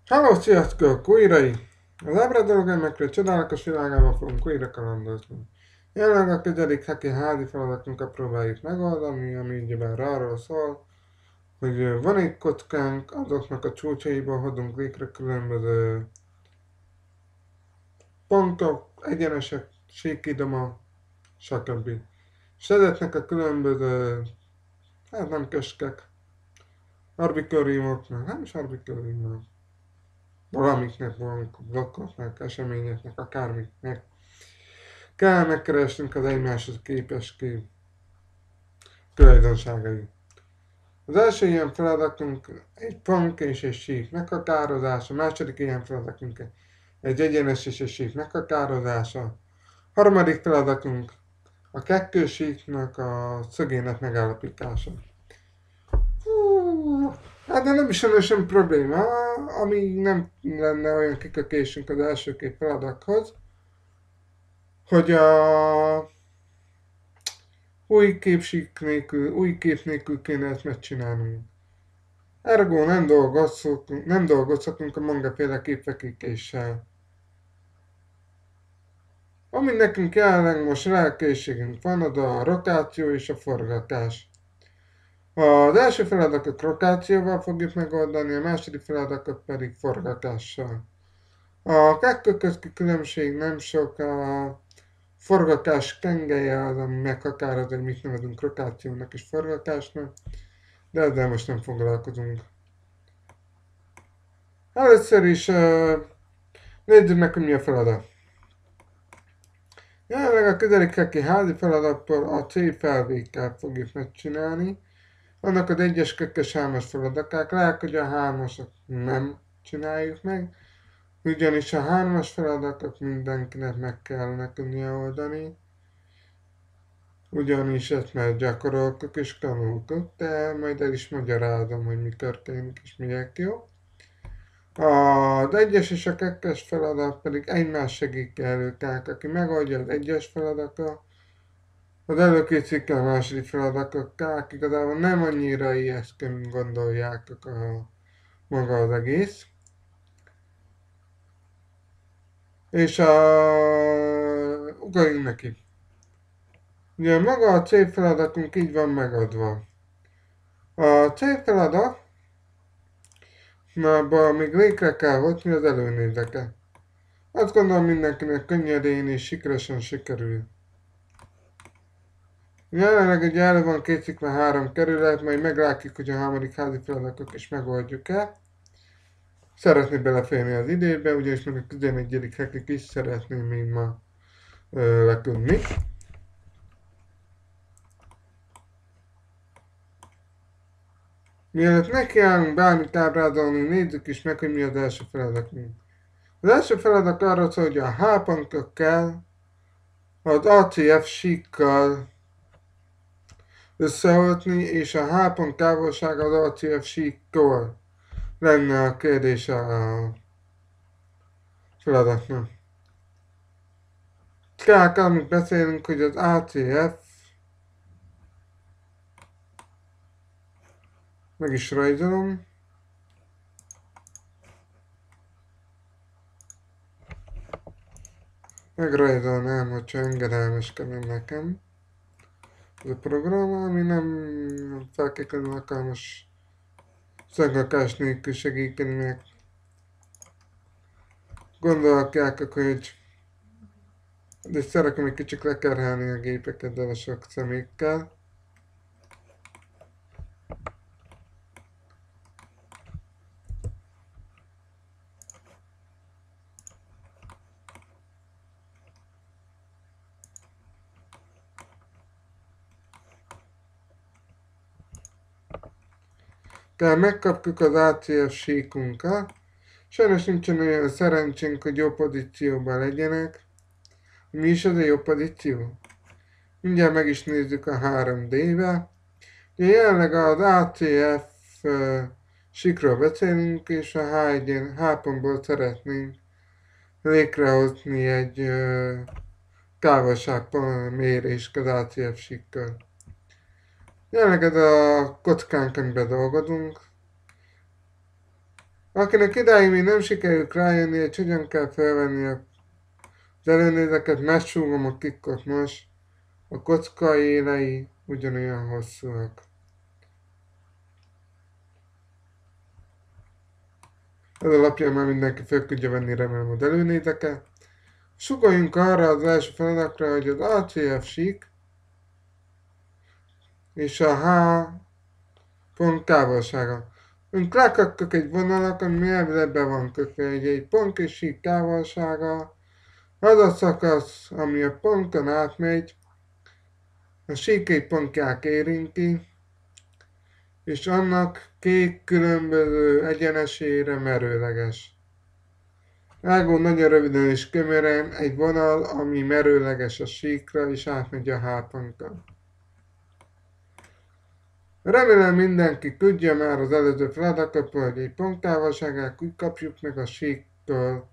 Hello, sziasztok! Újrai! Az ábrádolgálmekről csodálatos világában fogunk újra kalandozni. Jelenleg a közelik heki házi feladatunkat próbáljuk megoldani, ami ugyebár arról szól, hogy van egy kockánk, azoknak a csúcsaiból hozunk létre különböző pontok, egyenesek, síkidoma, stb. És ezeknek a különböző, hát nem köskek, arbitóriumoknak, nem is arbitóriumok, valamiknek, blokkoknak, eseményeknek, akármiknek kell megkeresnünk az egymáshoz képes tulajdonságai. Az első ilyen feladatunk egy pont és egy sík meghatározása, a második ilyen feladatunk egy egyenes és egy sík meghatározása, a harmadik feladatunk a kettősíknak a szögének megállapítása. Hát de nem is lenne sem probléma, amíg nem lenne olyan kikökésünk az első két feladathoz, hogy a új kép nélkül kéne ezt megcsinálnunk. Ergo nem dolgozhatunk a mangaféle képvetítéssel. Ami nekünk jelenleg most lehetőségünk van, az a rotáció és a forgatás. Az első feladatot rotációval fogjuk megoldani, a második feladatot pedig forgatással. A kettő közti különbség nem sok, a forgatás tengelye az, ami meghatározza, hogy mit nevezünk rotációnak és forgatásnak, de ezzel most nem foglalkozunk. Először is nézzük meg, hogy mi a feladat. Jelenleg a közelikeki házi feladatból a C felvételt fogjuk megcsinálni. Annak az egyes kökkes hármas feladaták. Lehet, hogy a hármasat nem csináljuk meg, ugyanis a hármas feladatot mindenkinek meg kellene tudnia oldani. Ugyanis ezt már gyakoroltuk és tanultuk, de majd el is magyarázom, hogy mi történik és miért jó. Az egyes és a kettes feladat pedig egymás segítő kell, aki megoldja az egyes feladatot, az előkészítik a második feladatot, tehát igazából nem annyira ijesztő, mint gondoljátok maga az egész. És ugorjunk neki. Ugye maga a C feladatunk így van megadva. A C feladat még létre kell hozni az előnézeket. Azt gondolom mindenkinek könnyedén és sikeresen sikerül. Jelenleg ugye elő van készítve 3 kerület, majd meglátjuk, hogy a harmadik házi feladatot is megoldjuk el. Szeretnék beleférni az időbe, ugyanis meg a 11. hekig is szeretném még ma letudni. Mielőtt nekiállunk bármit ábrázolni, nézzük is meg, hogy mi az első feladatunk. Az első feladat arra szól, hogy a H pontot kell az ACF síkkal összehozni, és a H pont távolsága az ACF síktól lenne a kérdés a feladatnak. Tehát amit beszélünk, hogy az ACF, meg is rajzolom, megrajzolnám, hogyha engedelmeskedne nekem. Ez a program, ami nem feltétlenül alkalmas szagakás nélkül segíteni meg. Gondolják, hogy de szeretném egy kicsit lekerhelni a gépeket, de a sok szemékkel. Tehát megkaptuk az ACF síkunkat. Sajnos nincsen olyan szerencsénk, hogy jó pozícióban legyenek. Mi is az a jó pozíció? Mindjárt meg is nézzük a 3D-be. Jelenleg az ACF síkról beszélünk, és a H pontból szeretnénk létrehozni egy távolságmérést az ACF síkkal. Jelenleg ez a kockánk, amiben dolgozunk. Akinek idáig még nem sikerült rájönni, hogy hogyan kell felvenni az előnézeket, megsúgom a kikkot most. A kocka élei ugyanolyan hosszúak. Ez alapján már mindenki fel tudja venni, remélem, az előnézeket. Sugoljunk arra az első feladatra, hogy az ACF sík és a H pont távolsága. Ön rákötök egy vonalat, ami elvileg be van kötve, egy pont és sík távolsága. Az a szakasz, ami a ponton átmegy, a sík pontját érinti, és annak két különböző egyenesére merőleges. Vágó nagyon röviden és kömören egy vonal, ami merőleges a síkra, és átmegy a háponton. Remélem mindenki tudja már az előző feladatokból, hogy egy ponttávolságát úgy kapjuk meg a síktól,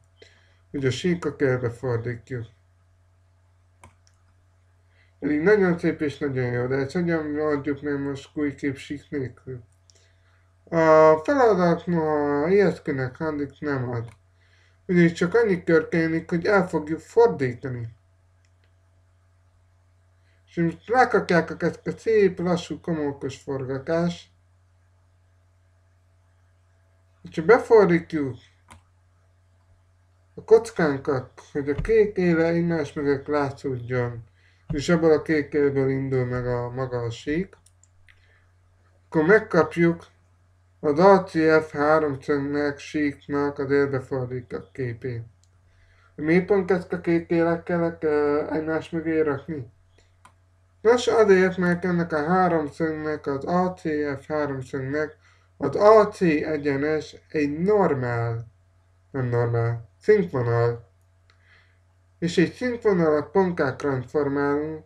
hogy a síkot fordítjuk. Pedig nagyon szép és nagyon jó, de ezt hogyan adjuk meg most újkép sík nélkül? A feladat ma ijesztőnek hangzik nem ad. Ugyanis csak annyi történik, hogy el fogjuk fordítani. És most rákapják ezt a szép, lassú, komókos forgatást. És ha befordítjuk a kockánkat, hogy a kék éle egymás mögött látszódjon, és abból a kék élből indul meg a maga a sík, akkor megkapjuk az ACF háromszögnek, síknak az élbefordított képét. Miért pont ezt a két élet kellett egymás mögé rakni? Nos, azért, mert ennek a háromszögnek, az ACF háromszögnek az AC egyenes egy nem normál, szinkvonal. És egy szinkvonalat pontkát transformálunk,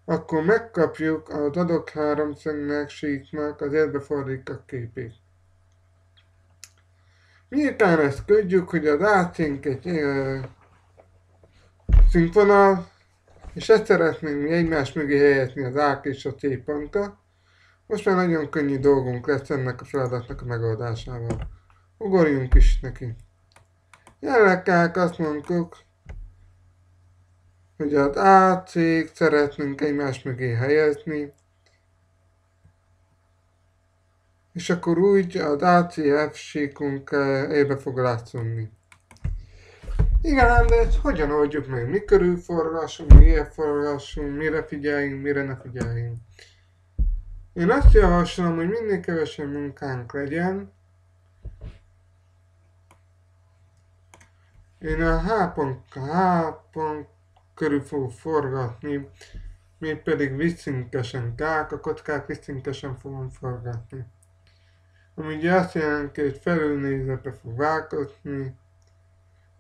akkor megkapjuk az adott háromszögnek, síknak az élbefordított képét. Miután ezt tudjuk, hogy az AC-nk egy szinkvonal, és ezt szeretnénk egymás mögé helyezni az A és a C pontot, most már nagyon könnyű dolgunk lesz ennek a feladatnak a megoldásával. Ugorjunk is neki. Jelenleg azt mondtuk, hogy az AC-t szeretnénk egymás mögé helyezni, és akkor úgy az ACF síkunk élbe fog látszódni. Igen, de ezt hogyan oldjuk meg? Mi körül forgassunk, miért forgassunk, mire figyeljünk, mire ne figyeljünk? Én azt javaslom, hogy minél kevesebb munkánk legyen. Én a H pont körül fogok forgatni, még pedig visszinkesen a kockát visszinkesen fogom forgatni. Ami ugye azt jelenti, hogy felülnézetbe fog változni,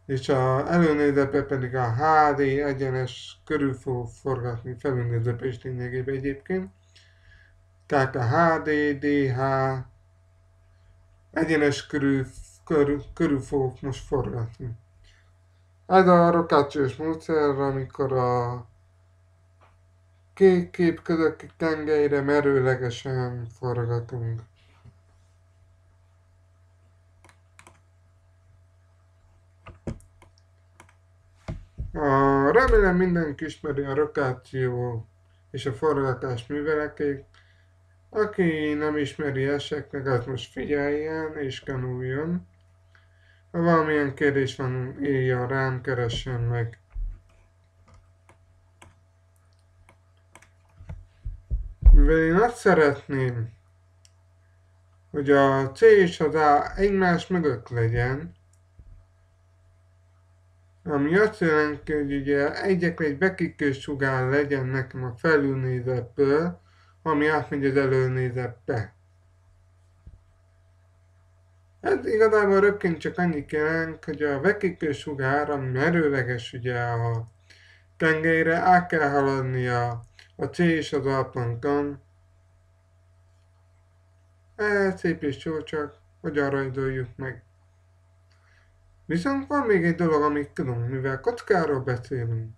és az előnézetbe pedig a HD egyenes körül fog forgatni, felülnézetbe is lényegében egyébként. Tehát a HD, DH egyenes körül fogok most forgatni. Ez a rotációs módszer, amikor a két kép közötti tengelyre merőlegesen forgatunk. Remélem mindenki ismeri a rotáció és a forgatás művelekét. Aki nem ismeri esetleg, az most figyeljen és tanuljon. Ha valamilyen kérdés van, írja rám, keressen meg. Mivel én azt szeretném, hogy a C és az A egymás mögött legyen, ami azt jelenti, hogy ugye egyetlen egy bekikő sugár legyen nekem a felülnézetből, ami átmegy az előnézetbe. Ez igazából rögtön csak annyit jelent, hogy a bekikő sugár, ami merőleges ugye a tengelyre, át kell haladni a C és az A ponton. Szép és jó, csak hogyan rajzoljuk meg. Viszont van még egy dolog, amit tudunk, mivel kockáról beszélünk.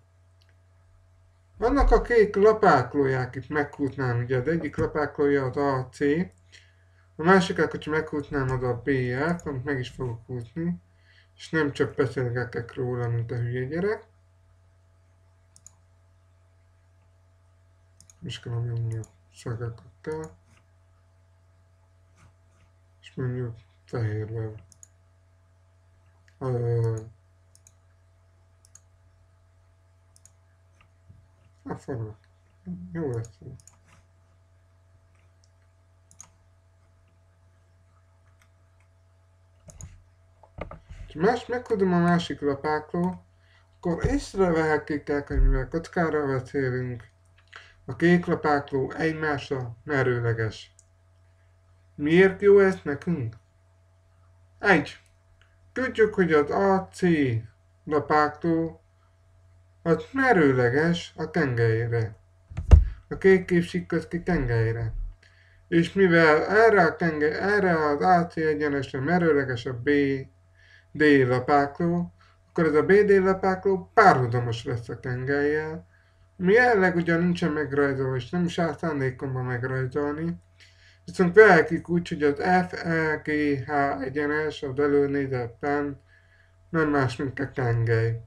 Vannak a két lapáklóják itt meghúznám, ugye az egyik lapáklója az AC, A másikat, hogyha meghúznám oda a BF, amit meg is fogok húzni, és nem csak beszélgetek róla, mint a hülye gyerek. És kell menni a szagakat, és mondjuk fehérbe. Forgat. Jó lesz. Ha más meghúzom a másik lapákról, akkor észrevehetik, hogy mivel kockára beszélünk, a kék lapákló egymásra merőleges. Miért jó ez nekünk? 1. Tudjuk, hogy az AC lapákló az merőleges a tengelyre. A kék képsik köz ki tengelyre. És mivel erre az AC egyenesre merőleges a BD lapákló, akkor ez a BD lapákló párhuzamos lesz a tengellyel, ami jelenleg ugyan nincsen megrajzolva, és nem is áll szándékomban megrajzolni, viszont vehetjük úgy, hogy az FEGH egyenes az előnézetben nem más, mint a tengely.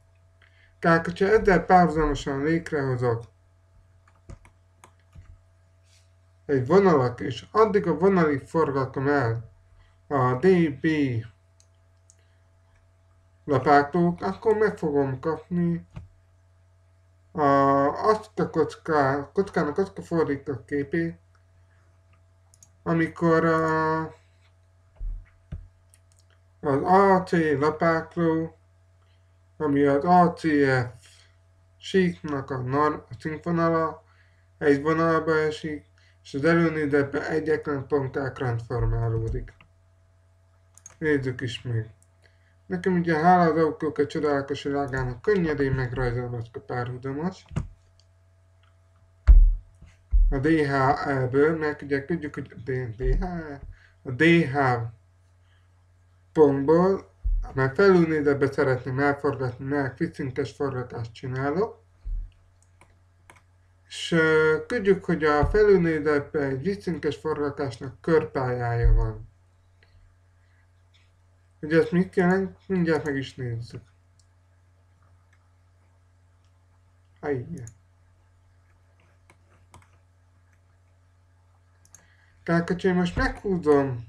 Tehát, hogyha ezzel párhuzamosan létrehozok egy vonalat, és addig a vonalig forgatom el a DB lapáklót, akkor meg fogom kapni azt a kockának azt a fordított képét, amikor az AC lapákló, ami az ACF síknak a színvonala, egy vonalba esik, és az előnézetben egyetlen ponttá transformálódik. Nézzük is meg. Nekem ugye hála az autók a csodálatos világának könnyedén megrajzolható a párhuzamos. A DHE-ből, mert ugye tudjuk, hogy a DH pontból, mert felülnézetbe szeretném elforgatni, mert kvincinkes forgatást csinálok. És tudjuk, hogy a felülnézetben egy viccinkes forgatásnak körpályája van. Ugye ezt mit jelent? Mindjárt meg is nézzük. Igen. Tehát, hogyha én most meghúzom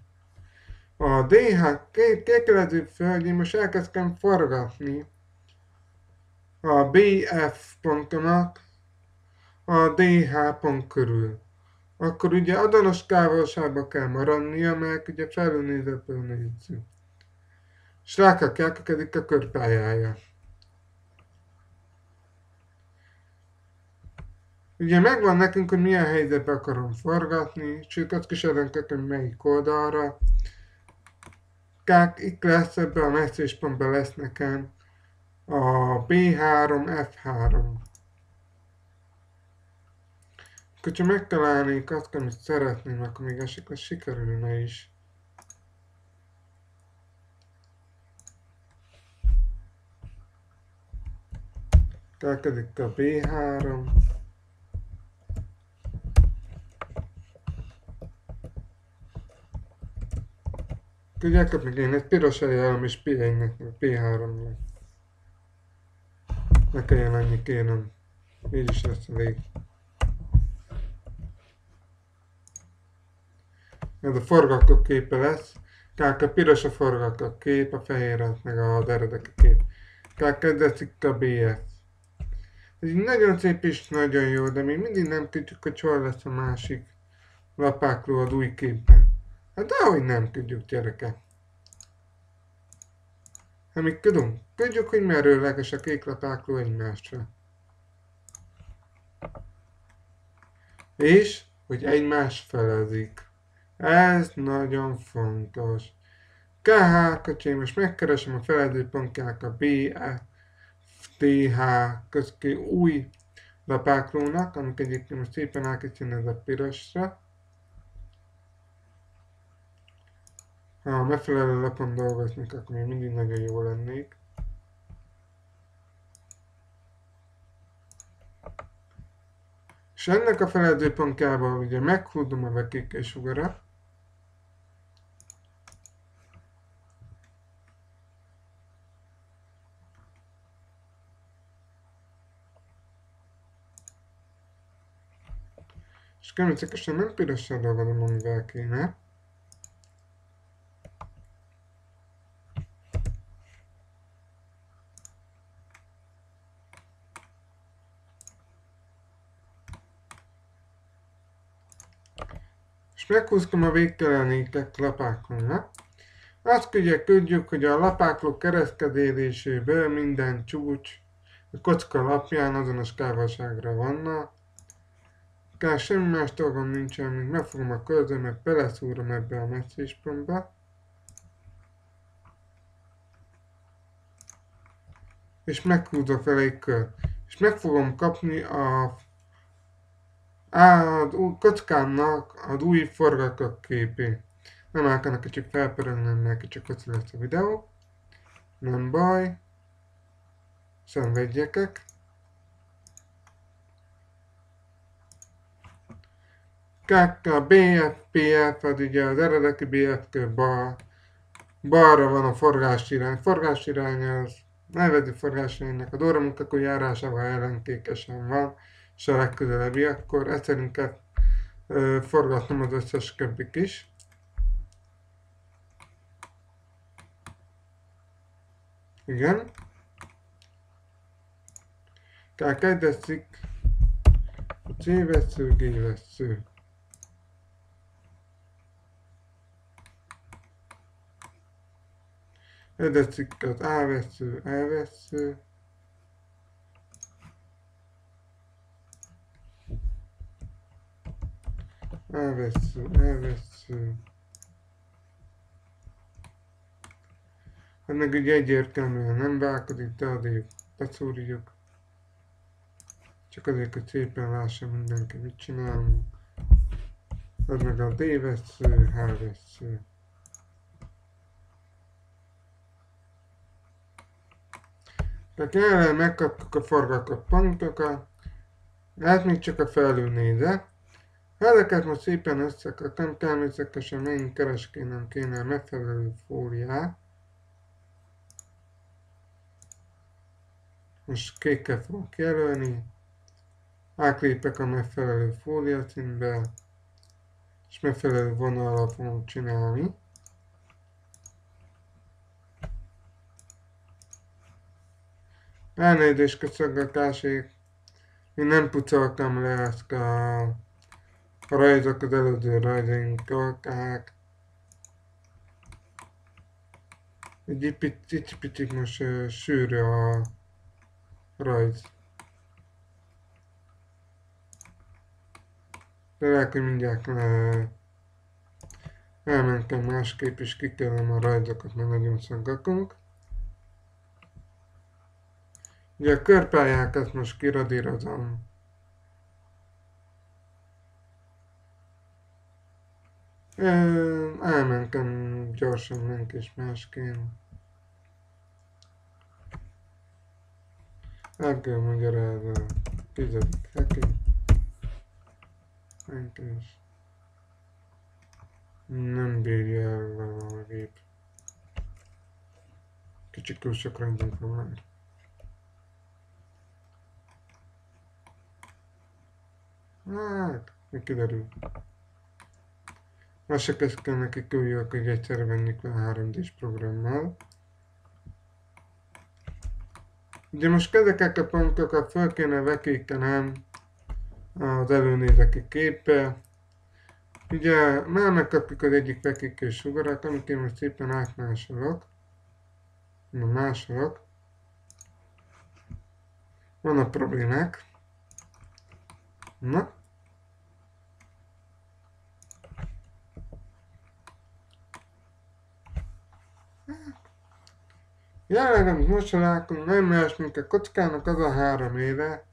a DH kékelező föld, én most elkezdtem forgatni a BF pontomat a DH pont körül. Akkor ugye azonos távolságban kell maradnia, mert ugye felülnézetből nézzük. És rákkelkedik a körpályája. Ugye megvan nekünk, hogy milyen helyzetben akarom forgatni, csak azt kísérlenkedik, hogy melyik oldalra. Itt lesz ebben a messzéspontban lesz nekem a B3, F3. Ha megtalálnék azt, amit szeretném, akkor még esetleg sikerülne is. Kelkedik a B3. Tudjátok, még én egy piros eljelöm és P1-nek, P3-nek. Ne kelljen annyi kérem. Így is lesz elég. Ez a forgatók képe lesz. Tehát a piros a forgatók kép, a fehér az meg az eredeti kép. Tehát kezdődik a BF. Ez így nagyon szép és nagyon jó, de még mindig nem tudjuk, hogy hol lesz a másik lapákról az új képben. Hát dehogy nem tudjuk, gyerekek. Amit tudunk? Tudjuk, hogy merőleges a kék lapákló egymásra. És, hogy egymás felezik. Ez nagyon fontos. KH, én most megkeresem a felező pontjának a BFTH közti új lapáklónak, amik egyébként most szépen elkészíteni ez a pirosra. Ha a megfelelő lapon dolgoznék, akkor még mindig nagyon jó lennék. És ennek a felezőpontjával ugye meghúzom a vekékes ugarat. És természetesen nem pirossal dolgozom, amivel kéne. És meghúztam a végtelenítek lapákon. Azt küldjük, hogy a lapákló keresztkedéséből minden csúcs a kocka lapján azonos távolságra vannak. Kár semmi más dolgom nincsen, mint megfogom a körzőmet, beleszúrom ebbe a messzéspontba. És meghúzok fel egy kör. És meg fogom kapni a kockámnak az új forgatok képét. Nem akarnak kicsit felpörögni, mert kicsit kocsi lesz a videó. Nem baj. Szenvedjekek. A BFPF, az ugye az eredeti BFK balra van a forgásirány. Forgásirány az nevező forgásiránynak az óramunkakor járásával ellentétesen van, és a legközelebbi, akkor ezt szerint kell forgatnom az összes köbbik is. Igen. Kezdetszik a C-vesző, G-vesző. Kezdetszik az A-vesző, E-vesző. A-vesző, E-vesző. Ennek ugye egyértelműen nem válkozik, de azért beszúrjuk. Csak azért, hogy szépen lássa mindenki, mit csinálunk. Az meg a D-vesző, H-vesző. Tehát jelenleg megkaptuk a forgatott pontokat, ez még csak a felülnézet. Ezeket most szépen összekötöm, természetesen megint kereskénem kéne a megfelelő fóliát. Most kékkel fogok jelölni, átlépek a megfelelő fóliacímbe, és megfelelő vonallal fogom csinálni. Elnézést köszöngetásig, én nem pucoltam le ezt a rajzok az előző rajzainktól, tehát egy picit most sűrű a rajz. De lehet, hogy mindjárt elmentem másképp, és kikelem a rajzokat, mert nagyon szaggatunk. Ugye a körpályákat most kiradírozom. Elmentem gyorsan menk és másként. El kell magyarázni a 10. heki. Menk és nem bírja el a gép. Kicsit túl sok rendünk van már. Hát, mi kiderül. Azt se kell neki küldjük, hogy egyszerre vennék a 3D-s programmal. Ugye most ezeket a pontokat fel kéne vekékenem az előnézeti képe. Ugye már megkapjuk az egyik vekékés sugarat, amit én most szépen átmásolok. Na, másolok. Vannak problémák. Na. Jelenleg, amit most találkozunk, nem más, mint a kockának az a 3 éve,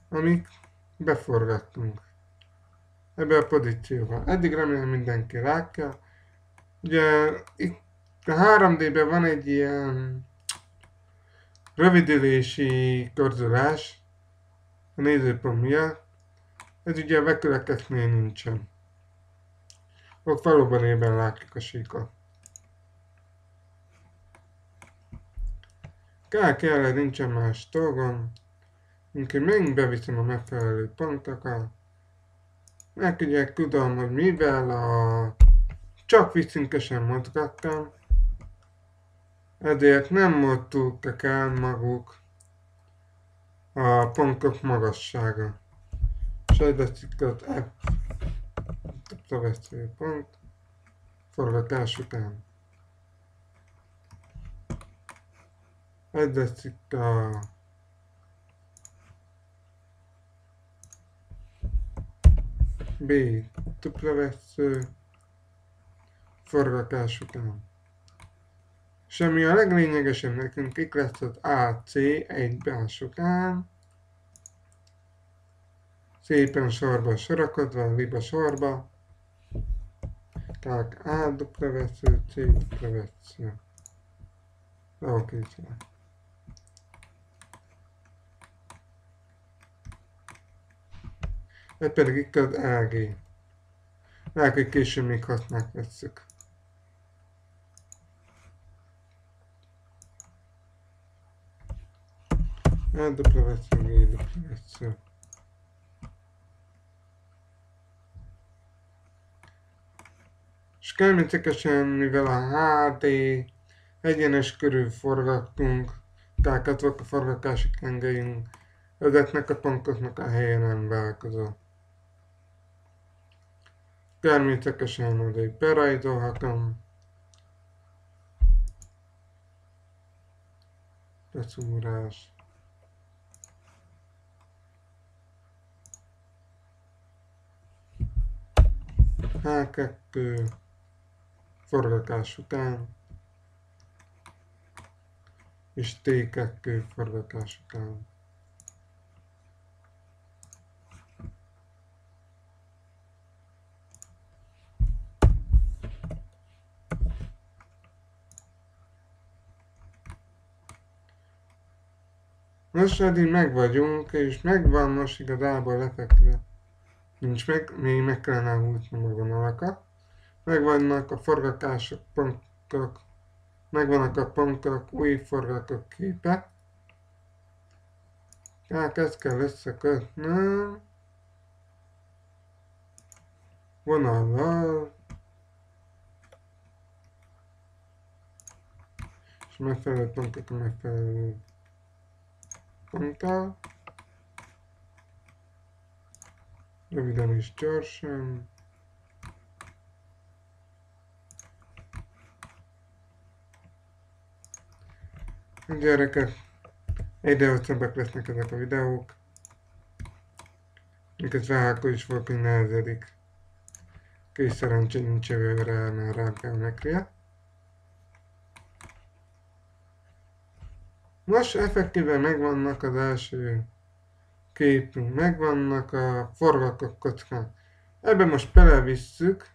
amit beforgattunk ebbe a pozícióba. Eddig remélem mindenki látja. Ugye itt a 3D-ben van egy ilyen rövidülési torzulás a nézőpont miatt. Ez ugye a vetületeknél nincsen. Ott valóban ében látjuk a síkot. Kell, nincsen más dolgom, Úgyhogy megint beviszem a megfelelő pontokat. Meg ugye tudom, hogy mivel csak viszintesen mozgattam, ezért nem mozdultak el maguk a pontok magassága. És ez lesz az F pont forgatás után. Ez lesz itt a B tuplavesző forgatás után. És ami a leglényegesebb nekünk, itt lesz az AC egybás után. Szépen sorba sorakodva, liba sorba. Tehát A duplavesző, C duplavesző. Oké, ez pedig itt az LG. Lehet, hogy később még használni vesszük. A duplavesző, G duplavesző. És természetesen, mivel a HD egyenes körül forgattunk, tehát a forgatási kengeljünk, ezeknek a pontoknak a helye nem változó. Természetesen oda berajzolhatom. Beszúrás. H2 forgatás után és T2 forgatás után. Most eddig meg vagyunk, és megvan most igazából lefekve. Nincs meg, még meg kellene húzni a vonalakat. Megvannak a forgatások, pontok, megvannak a pontok, új forgatók képek. Tehát ezt kell összekötnöm vonallal, és megfelelő pontok a megfelelő ponttal. Röviden és gyorsan. Gyerekek, egyre hosszabbak lesznek ezek a videók. Miközben akkor is volt, hogy nehezedik. Kis szerencsé nincs jövőre, mert rám kell megkria. Most effektíven megvannak az első képünk, megvannak a forgatott kockák. Ebbe most belevisszük.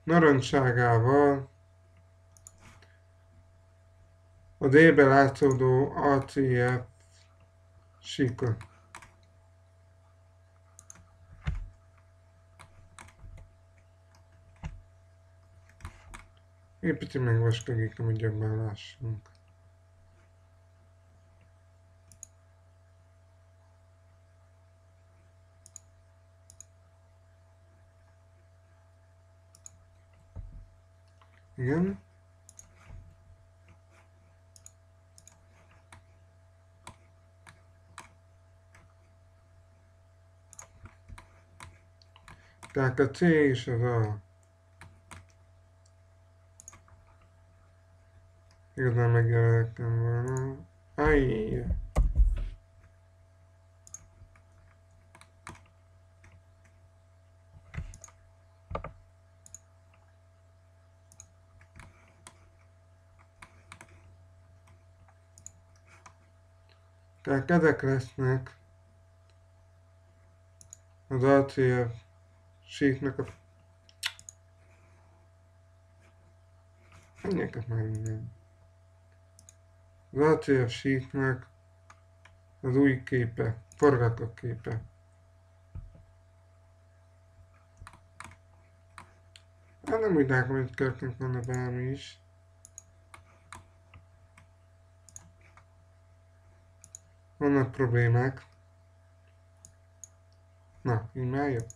Narancságával a D-be látszódó ACF síkot. Egy picit megvastagítom, hogy jobban lássunk. Igen. Tehát a C és az A. Igazán megjelenhettem volna. Ajj! Tehát ezek lesznek az ACF síknak a... Ennyieket már minden. Az ACF síknak az új képe, forgatott képe. Hát Nem úgy látom, hogy Körknek volna bármi is. Vannak problémák. Na, így már jobb.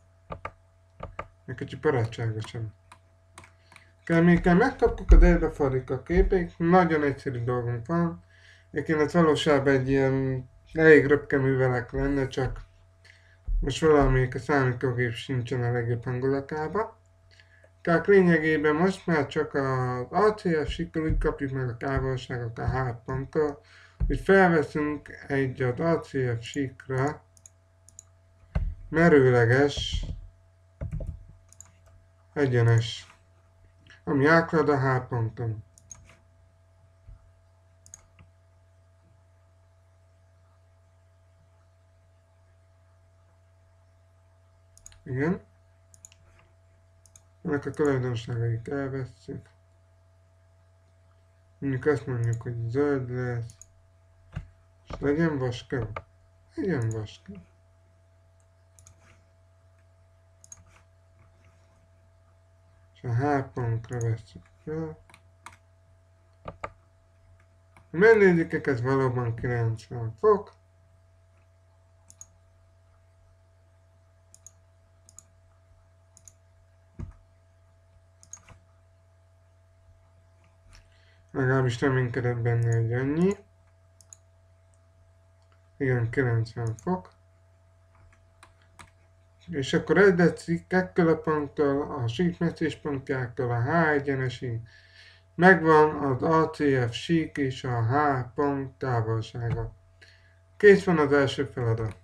Egy kicsit barátságosan. Amikor megkaptuk a délbe fordítjuk a képét, nagyon egyszerű dolgunk van. Egyébként ez valóságban egy ilyen elég röpke művelek lenne, csak most valamelyik a számítógép sincsen a legjobb hangulatába. Tehát lényegében most már csak az ACF sikkal úgy kapjuk meg a távolságot a hátponttól, hogy felveszünk egy az ACF sikra merőleges egyenes, ami átad a hátponton. Igen. Ennek a tulajdonságait elvesszük. Mondjuk azt mondjuk, hogy zöld lesz. És legyen vaska. Legyen vaska. És a H-pontra vesszük fel. A mellőzikek ez valóban 90 fok. Legalábbis reménykedett benne, hogy annyi. Igen, 90 fok. És akkor ez tetszik, ettől a ponttól, a síkmetszés pontjától a H egyenesig megvan az ACF sík és a H pont távolsága. Kész van az első feladat.